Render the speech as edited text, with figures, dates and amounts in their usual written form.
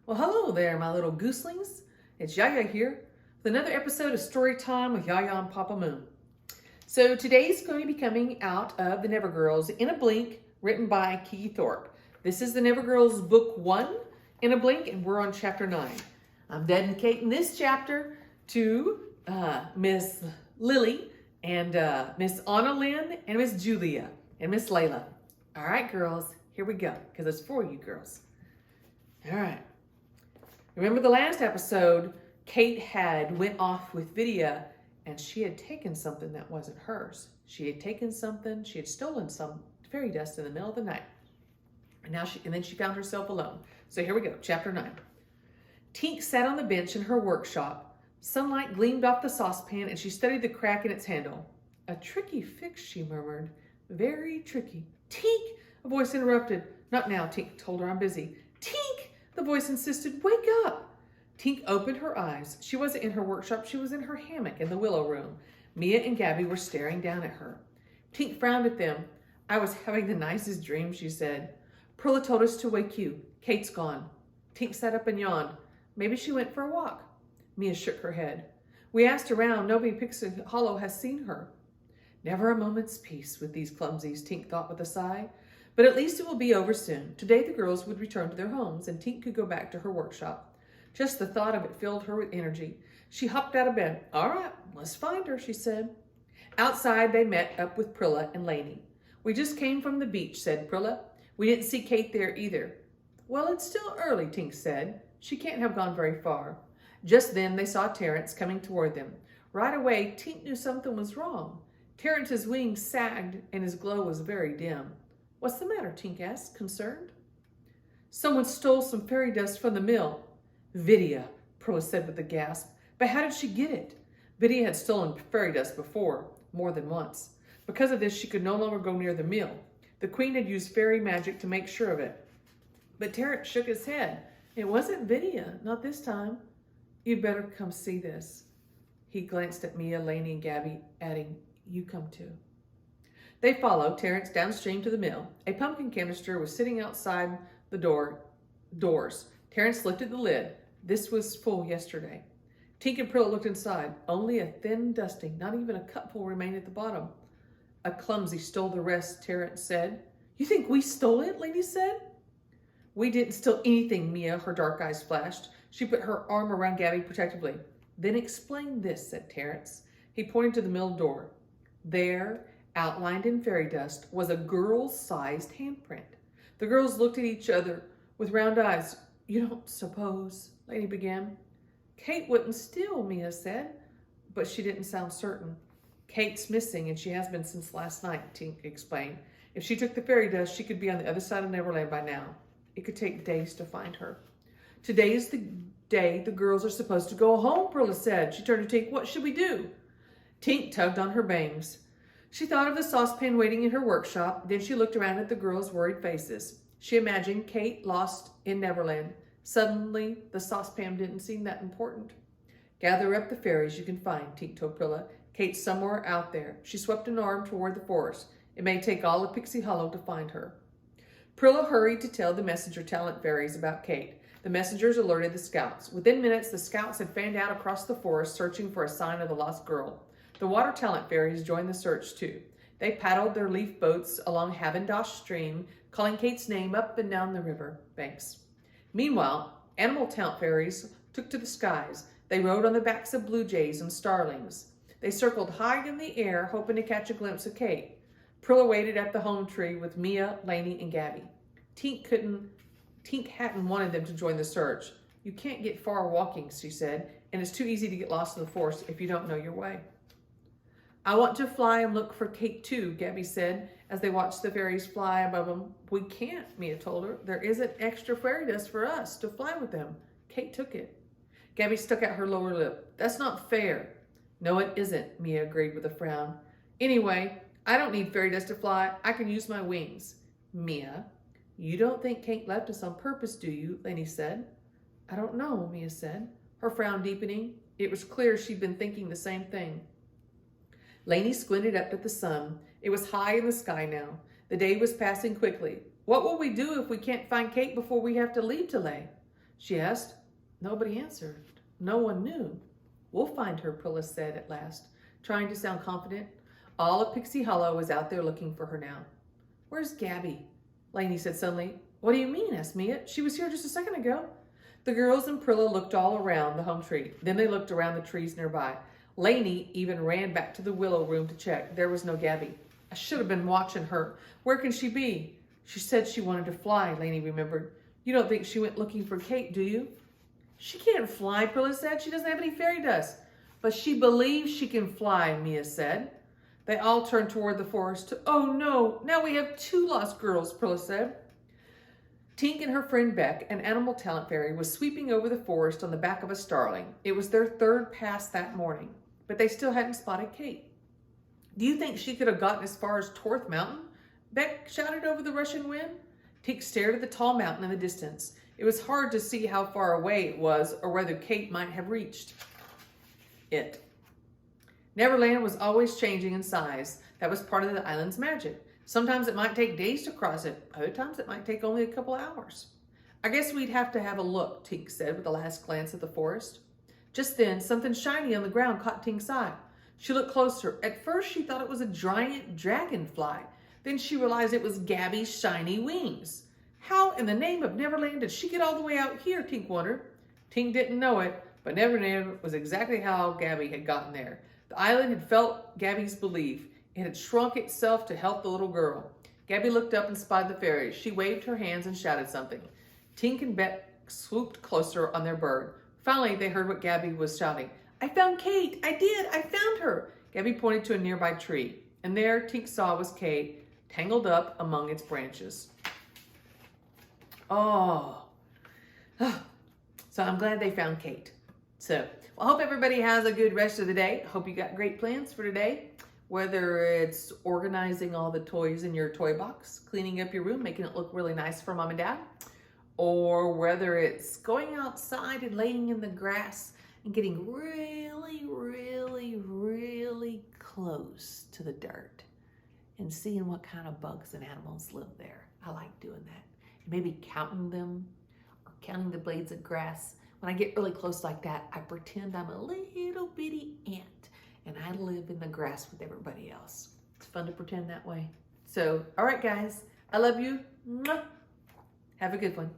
Well, hello there, my little gooselings. It's YaYa here with another episode of Story Time with YaYa and Papa Moon. So today's going to be coming out of The Never Girls in a Blink, written by Kiki Thorpe. This is The Never Girls Book 1 in a Blink, and we're on Chapter 9. I'm dedicating this chapter to Miss Lily and Miss Anna Lynn and Miss Julia and Miss Layla. All right, girls, here we go, because it's for you girls. All right. Remember the last episode, Kate had went off with Vidya and she had taken something that wasn't hers. She had taken something, she had stolen some fairy dust in the middle of the night. And then she found herself alone. So here we go, Chapter 9. Tink sat on the bench in her workshop. Sunlight gleamed off the saucepan and she studied the crack in its handle. A tricky fix, she murmured. Very tricky. Tink, a voice interrupted. Not now, Tink told her, I'm busy. Tink! The voice insisted, wake up! Tink opened her eyes. She wasn't in her workshop, she was in her hammock in the willow room. Mia and Gabby were staring down at her. Tink frowned at them. I was having the nicest dream, she said. Perla told us to wake you. Kate's gone. Tink sat up and yawned. Maybe she went for a walk. Mia shook her head. We asked around, nobody in Pixie Hollow has seen her. Never a moment's peace with these clumsies, Tink thought with a sigh. But at least it will be over soon. Today the girls would return to their homes and Tink could go back to her workshop. Just the thought of it filled her with energy. She hopped out of bed. All right, let's find her, she said. Outside they met up with Prilla and Lainey. We just came from the beach, said Prilla. We didn't see Kate there either. Well, it's still early, Tink said. She can't have gone very far. Just then they saw Terrence coming toward them. Right away, Tink knew something was wrong. Terrence's wings sagged and his glow was very dim. What's the matter, Tink asked, concerned. Someone stole some fairy dust from the mill. Vidya, Prilla said with a gasp. But how did she get it? Vidya had stolen fairy dust before, more than once. Because of this, she could no longer go near the mill. The queen had used fairy magic to make sure of it. But Terrence shook his head. It wasn't Vidya, not this time. You'd better come see this. He glanced at Mia, Lainey, and Gabby, adding, you come too. They followed Terrence downstream to the mill. A pumpkin canister was sitting outside the doors. Terrence lifted the lid. This was full yesterday. Tink and Prilla looked inside. Only a thin dusting, not even a cupful remained at the bottom. A clumsy stole the rest, Terrence said. You think we stole it? Lainey said. We didn't steal anything, Mia, her dark eyes flashed. She put her arm around Gabby protectively. Then explain this, said Terrence. He pointed to the mill door. There, outlined in fairy dust, was a girl-sized handprint. The girls looked at each other with round eyes. You don't suppose, Lainey began. Kate wouldn't steal, Mia said, but she didn't sound certain. Kate's missing, and she has been since last night, Tink explained. If she took the fairy dust, she could be on the other side of Neverland by now. It could take days to find her. Today is the day the girls are supposed to go home, Perla said. She turned to Tink. What should we do? Tink tugged on her bangs. She thought of the saucepan waiting in her workshop. Then she looked around at the girls' worried faces. She imagined Kate lost in Neverland. Suddenly, the saucepan didn't seem that important. Gather up the fairies you can find, Tink told Prilla. Kate's somewhere out there. She swept an arm toward the forest. It may take all of Pixie Hollow to find her. Prilla hurried to tell the messenger talent fairies about Kate. The messengers alerted the scouts. Within minutes, the scouts had fanned out across the forest, searching for a sign of the lost girl. The water talent fairies joined the search, too. They paddled their leaf boats along Havendosh Stream, calling Kate's name up and down the river banks. Meanwhile, animal talent fairies took to the skies. They rode on the backs of blue jays and starlings. They circled high in the air, hoping to catch a glimpse of Kate. Prilla waited at the home tree with Mia, Lainey, and Gabby. Tink hadn't wanted them to join the search. You can't get far walking, she said, and it's too easy to get lost in the forest if you don't know your way. I want to fly and look for Kate too, Gabby said, as they watched the fairies fly above them. We can't, Mia told her. There isn't extra fairy dust for us to fly with them. Kate took it. Gabby stuck out her lower lip. That's not fair. No, it isn't, Mia agreed with a frown. Anyway, I don't need fairy dust to fly. I can use my wings. Mia, you don't think Kate left us on purpose, do you? Lainey said. I don't know, Mia said, her frown deepening. It was clear she'd been thinking the same thing. Lainey squinted up at the sun. It was high in the sky now. The day was passing quickly. What will we do if we can't find Kate before we have to leave today? she asked. Nobody answered. No one knew. We'll find her, Prilla said at last, trying to sound confident. All of Pixie Hollow was out there looking for her now. Where's Gabby? Lainey said suddenly. What do you mean? Asked Mia. She was here just a second ago. The girls and Prilla looked all around the home tree. Then they looked around the trees nearby. Lainey even ran back to the willow room to check. There was no Gabby. I should have been watching her. Where can she be? She said she wanted to fly, Lainey remembered. You don't think she went looking for Kate, do you? She can't fly, Prilla said. She doesn't have any fairy dust. But she believes she can fly, Mia said. They all turned toward the forest. Oh no, now we have 2 lost girls, Prilla said. Tink and her friend Beck, an animal talent fairy, was sweeping over the forest on the back of a starling. It was their 3rd pass that morning, but they still hadn't spotted Kate. Do you think she could have gotten as far as Torth Mountain? Beck shouted over the rushing wind. Tink stared at the tall mountain in the distance. It was hard to see how far away it was or whether Kate might have reached it. Neverland was always changing in size. That was part of the island's magic. Sometimes it might take days to cross it. Other times it might take only a couple hours. I guess we'd have to have a look, Tink said with a last glance at the forest. Just then, something shiny on the ground caught Tink's eye. She looked closer. At first, she thought it was a giant dragonfly. Then she realized it was Gabby's shiny wings. How in the name of Neverland did she get all the way out here, Tink wondered. Tink didn't know it, but Neverland was exactly how Gabby had gotten there. The island had felt Gabby's belief. It had shrunk itself to help the little girl. Gabby looked up and spied the fairies. She waved her hands and shouted something. Tink and Beck swooped closer on their bird. Finally, they heard what Gabby was shouting. I found Kate! I did! I found her! Gabby pointed to a nearby tree, and there Tink saw was Kate, tangled up among its branches. Oh. So I'm glad they found Kate. So, I hope everybody has a good rest of the day. Hope you got great plans for today. Whether it's organizing all the toys in your toy box, cleaning up your room, making it look really nice for mom and dad, or whether it's going outside and laying in the grass and getting really, really, really close to the dirt and seeing what kind of bugs and animals live there. I like doing that. Maybe counting them or counting the blades of grass. When I get really close like that, I pretend I'm a little bitty ant and I live in the grass with everybody else. It's fun to pretend that way. So, all right, guys, I love you. Mwah. Have a good one.